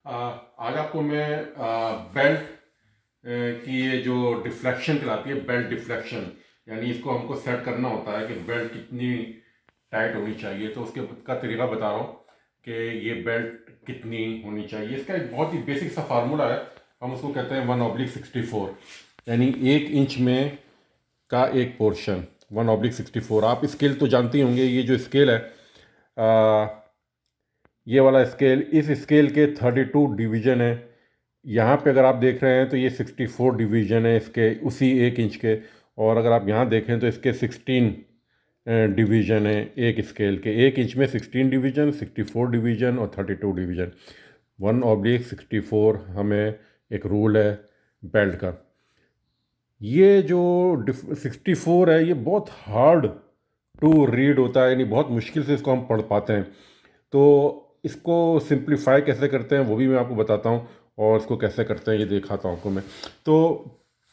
आज आपको मैं बेल्ट की ये जो डिफ्लेक्शन कहलाती है, बेल्ट डिफ्लेक्शन, यानी इसको हमको सेट करना होता है कि बेल्ट कितनी टाइट होनी चाहिए, तो उसके का तरीका बता रहा हूँ कि ये बेल्ट कितनी होनी चाहिए। इसका एक बहुत ही बेसिक सा फार्मूला है, हम उसको कहते हैं 1/64, यानी 1 इंच में का एक पोर्शन 1/64। आप स्केल तो जानते ही होंगे, ये जो स्केल है ये वाला स्केल, इस स्केल के 32 डिवीज़न है। यहाँ पे अगर आप देख रहे हैं तो ये 64 डिवीज़न है इसके, उसी 1 इंच के। और अगर आप यहाँ देखें तो इसके 16 डिवीज़न है एक स्केल के। 1 इंच में 16 डिवीज़न, 64 डिवीज़न और 32 डिवीज़न। 1/64 हमें एक रूल है बेल्ट का। ये जो 64 है, ये बहुत हार्ड टू रीड होता है, यानी बहुत मुश्किल से इसको हम पढ़ पाते हैं। तो इसको सिंप्लीफाई कैसे करते हैं वो भी मैं आपको बताता हूँ, और इसको कैसे करते हैं ये दिखाता हूँ आपको मैं। तो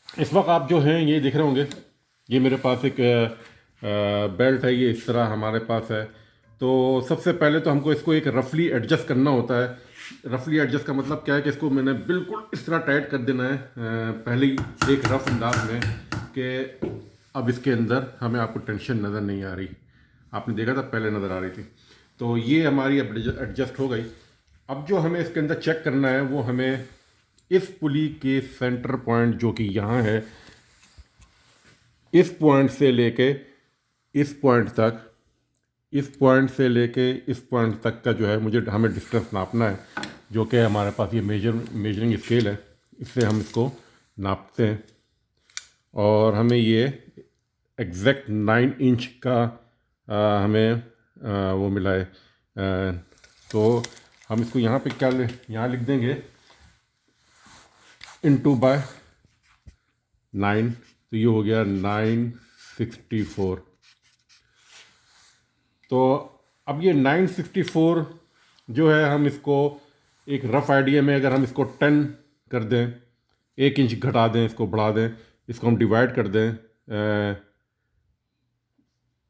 इस वक्त आप जो हैं ये देख रहे होंगे, ये मेरे पास एक बेल्ट है, ये इस तरह हमारे पास है। तो सबसे पहले तो हमको इसको एक रफली एडजस्ट करना होता है। रफली एडजस्ट का मतलब क्या है कि इसको मैंने बिल्कुल इस तरह टाइट कर देना है पहले ही एक रफ अंदाज में, कि अब इसके अंदर हमें आपको टेंशन नज़र नहीं आ रही। आपने देखा था पहले नज़र आ रही थी। तो ये हमारी अब एडजस्ट हो गई। अब जो हमें इसके अंदर चेक करना है वो हमें इस पुली के सेंटर पॉइंट जो कि यहाँ है, इस पॉइंट से लेके इस पॉइंट तक, इस पॉइंट से लेके इस पॉइंट तक का जो है हमें डिस्टेंस नापना है, जो कि हमारे पास ये मेजरिंग स्केल है, इससे हम इसको नापते हैं। और हमें ये एग्जैक्ट 9 इंच का हमें वो मिला है। तो हम इसको यहाँ पे यहाँ लिख देंगे इनटू बाय 9, तो ये हो गया 964। तो अब ये 964 जो है, हम इसको एक रफ आइडिया में अगर हम इसको 10 कर दें, 1 इंच घटा दें, इसको बढ़ा दें, इसको हम डिवाइड कर दें,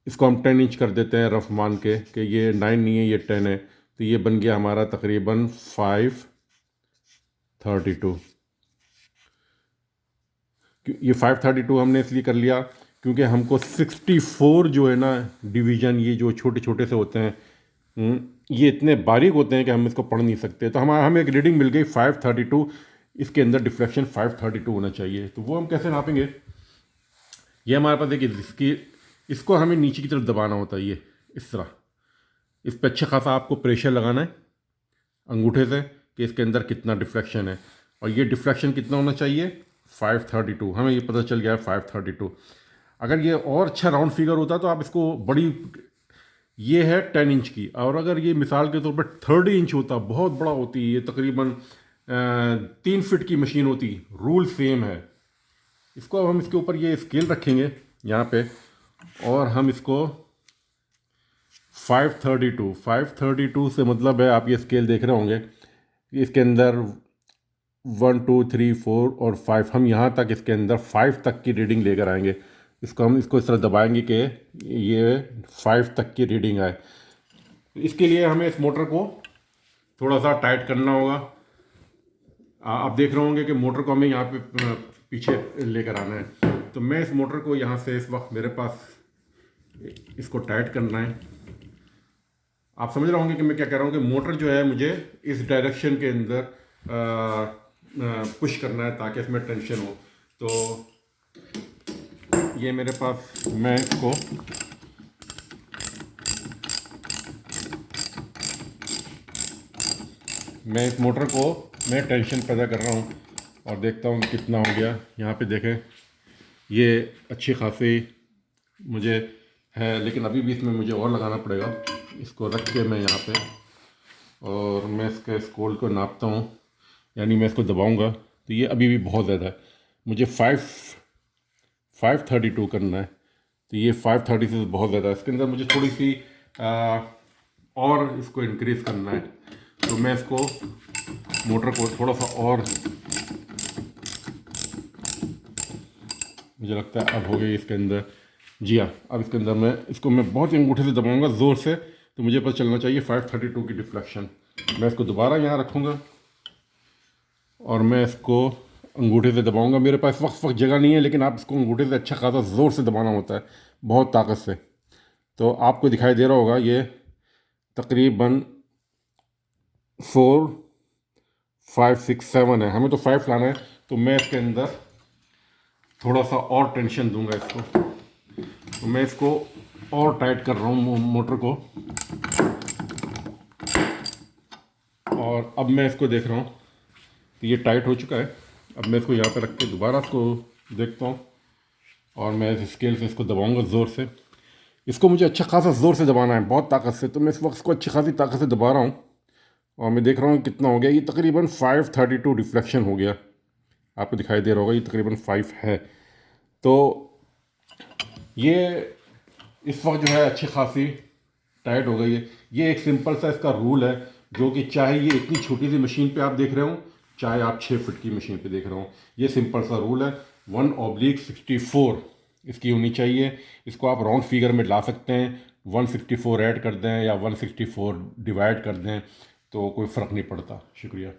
इसको हम 10 इंच कर देते हैं रफ मान के कि ये 9 नहीं है, ये 10 है। तो ये बन गया हमारा तकरीबन 532। ये 532 हमने इसलिए कर लिया क्योंकि हमको 64 जो है ना डिवीज़न, ये जो छोटे छोटे से होते हैं, ये इतने बारीक होते हैं कि हम इसको पढ़ नहीं सकते। तो हमें एक रीडिंग मिल गई 532, इसके अंदर डिफ्लेक्शन 532 होना चाहिए। तो वो हम कैसे नापेंगे? ये हमारे पास देखिए, इसको हमें नीचे की तरफ दबाना होता है, ये इस तरह। इस पर अच्छा खासा आपको प्रेशर लगाना है अंगूठे से कि इसके अंदर कितना डिफ्लेक्शन है। और ये डिफ्लेक्शन कितना होना चाहिए? 532। हमें ये पता चल गया है 532। अगर ये और अच्छा राउंड फिगर होता तो आप इसको बड़ी, ये है 10 इंच की, और अगर ये मिसाल के तौर पर 30 इंच होता, बहुत बड़ा होती, ये तकरीबन 3 फीट की मशीन होती। रूल सेम है। इसको अब हम इसके ऊपर ये स्केल रखेंगे यहाँ पे, और हम इसको 532 से मतलब है, आप ये स्केल देख रहे होंगे, इसके अंदर 1 2 3 4 और 5, हम यहाँ तक इसके अंदर 5 तक की रीडिंग लेकर आएंगे। हम इसको इस तरह दबाएंगे कि ये 5 तक की रीडिंग आए। इसके लिए हमें इस मोटर को थोड़ा सा टाइट करना होगा। आप देख रहे होंगे कि मोटर को हमें यहाँ पे पीछे लेकर आना है। तो मैं इस मोटर को यहाँ से, इस वक्त मेरे पास इसको टाइट करना है। आप समझ रहे होंगे कि मैं क्या कह रहा हूँ कि मोटर जो है मुझे इस डायरेक्शन के अंदर पुश करना है ताकि इसमें टेंशन हो। तो ये मेरे पास, मैं इसको मैं इस मोटर को मैं टेंशन पैदा कर रहा हूँ और देखता हूँ कितना हो गया। यहाँ पे देखें, ये अच्छी खासी मुझे है, लेकिन अभी भी इसमें मुझे और लगाना पड़ेगा। इसको रख के मैं यहाँ पे, और मैं इसके स्कोल को नापता हूँ, यानी मैं इसको दबाऊँगा तो ये अभी भी बहुत ज़्यादा है। मुझे 532 करना है, तो ये 530 से बहुत ज़्यादा है। इसके अंदर मुझे थोड़ी सी और इसको इंक्रीज़ करना है। तो मैं इसको मोटर को थोड़ा सा और, मुझे लगता है अब हो गई इसके अंदर। जी हाँ, अब इसके अंदर मैं बहुत ही अंगूठे से दबाऊंगा ज़ोर से, तो मुझे पता चलना चाहिए 532 की डिफ्लेक्शन। मैं इसको दोबारा यहाँ रखूँगा और मैं इसको अंगूठे से दबाऊंगा। मेरे पास वक्त जगह नहीं है, लेकिन आप इसको अंगूठे से अच्छा खासा ज़ोर से दबाना होता है, बहुत ताकत से। तो आपको दिखाई दे रहा होगा ये तकरीबन 4 5 6 7 है, हमें तो 5 लाना है। तो मैं इसके अंदर थोड़ा सा और टेंशन दूंगा इसको। तो मैं इसको और टाइट कर रहा हूँ मोटर को, और अब मैं इसको देख रहा हूँ कि ये टाइट हो चुका है। अब मैं इसको यहाँ पर रख के दोबारा इसको देखता हूँ, और मैं इस स्केल से इसको दबाऊंगा ज़ोर से। इसको मुझे अच्छा खासा ज़ोर से दबाना है, बहुत ताकत से। तो मैं इस वक्त इसको अच्छी खासी ताकत से दबा रहा हूँ, और मैं देख रहा हूँ कितना हो गया। ये तकरीबन 532 डिफ्लेक्शन हो गया, आपको दिखाई दे रहा होगा, ये तकरीबन 5 है। तो ये इस वक्त जो है अच्छी खासी टाइट हो गई है। ये एक सिंपल सा इसका रूल है, जो कि चाहे ये इतनी छोटी सी मशीन पे आप देख रहे हो, चाहे आप 6 फुट की मशीन पे देख रहे हो, ये सिंपल सा रूल है। 1/64 इसकी होनी चाहिए। इसको आप राउंड फिगर में ला सकते हैं, 164 ऐड कर दें या 164 डिवाइड कर दें, तो कोई फ़र्क नहीं पड़ता। शुक्रिया।